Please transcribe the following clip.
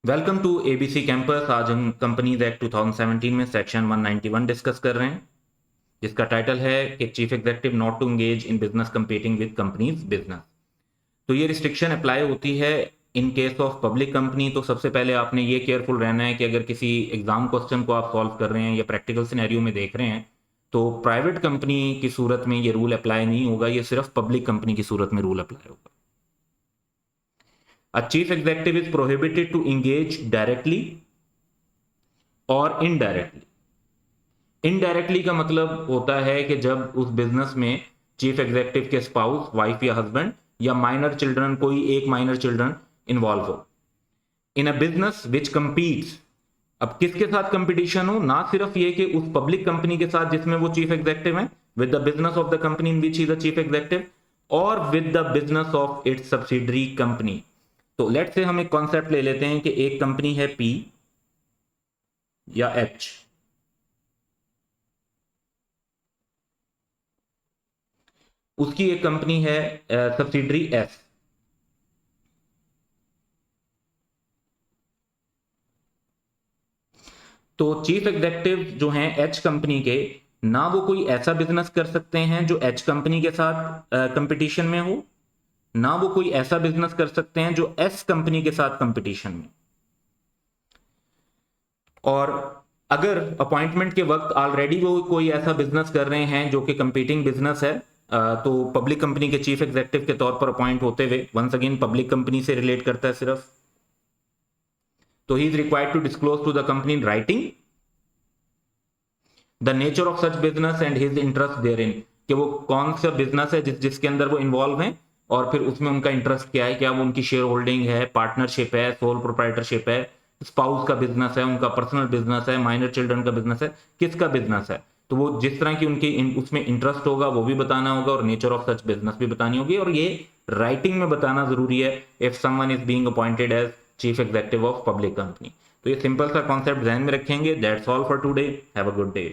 Welcome to ABC campus. आज हम companies act 2017 में सेक्शन 191 डिस्कस कर रहे हैं, जिसका टाइटल है कि chief executive not to engage in business competing with companies business. तो ये रिस्ट्रिक्शन अप्लाई होती है in case of public company. तो सबसे पहले आपने ये केयरफुल रहना है कि अगर किसी एग्जाम क्वेश्चन को आप सॉल्व कर रहे हैं या प्रैक्टिकल सिनेरियो में देख रहे हैं तो प्राइवेट कंपनी की सूरत में ये रूल अप्लाई नहीं होगा, ये सिर्फ पब्लिक कंपनी की सूरत में रूल अप्लाई होगा। A chief executive is prohibited to engage directly और इनडायरेक्टली। इनडायरेक्टली का मतलब होता है कि जब उस बिजनेस में चीफ एग्जीक्यूटिव के स्पाउस, वाइफ या हस्बैंड या माइनर चिल्ड्रन, कोई एक माइनर चिल्ड्रन इन्वॉल्व हो इन अ बिजनेस विच कंपीट्स। अब किसके साथ कंपटीशन हो? ना सिर्फ ये कि उस पब्लिक कंपनी के साथ जिसमें वो चीफ एग्जीक्यूटिव है, with the business of the company in which he the chief executive, और with the business of its subsidiary company. तो लेट से हम एक कॉन्सेप्ट ले लेते हैं कि एक कंपनी है पी या एच, उसकी एक कंपनी है सब्सिडरी एस। तो चीफ एग्जीक्यूटिव जो हैं एच कंपनी के, ना वो कोई ऐसा बिजनेस कर सकते हैं जो एच कंपनी के साथ कंपटीशन में हो, ना वो कोई ऐसा बिजनेस कर सकते हैं जो एस कंपनी के साथ कंपटीशन में। और अगर अपॉइंटमेंट के वक्त ऑलरेडी वो कोई ऐसा बिजनेस कर रहे हैं जो कि कंपीटिंग बिजनेस है, तो पब्लिक कंपनी के चीफ एग्जीक्यूटिव के तौर पर अपॉइंट होते हुए, वंस अगेन पब्लिक कंपनी से रिलेट करता है सिर्फ, तो he is required to disclose to the company in writing the nature of such business and his interest therein, कि वो कौन सा बिजनेस है जिसके अंदर वो इन्वॉल्व हैं और फिर उसमें उनका इंटरेस्ट क्या है, क्या वो उनकी शेयर होल्डिंग है, पार्टनरशिप है, सोल प्रोप्राइटरशिप है, स्पाउस का बिजनेस है, उनका पर्सनल बिजनेस है, माइनर चिल्ड्रन का बिजनेस है, किसका बिजनेस है। तो वो जिस तरह की उनकी उसमें इंटरेस्ट होगा वो भी बताना होगा और नेचर ऑफ सच बिजनेस भी बतानी होगी, और ये राइटिंग में बताना जरूरी है if someone is being appointed as chief executive of public company. तो ये सिंपल सा कॉन्सेप्ट ध्यान में रखेंगे। That's all for today. Have a good day.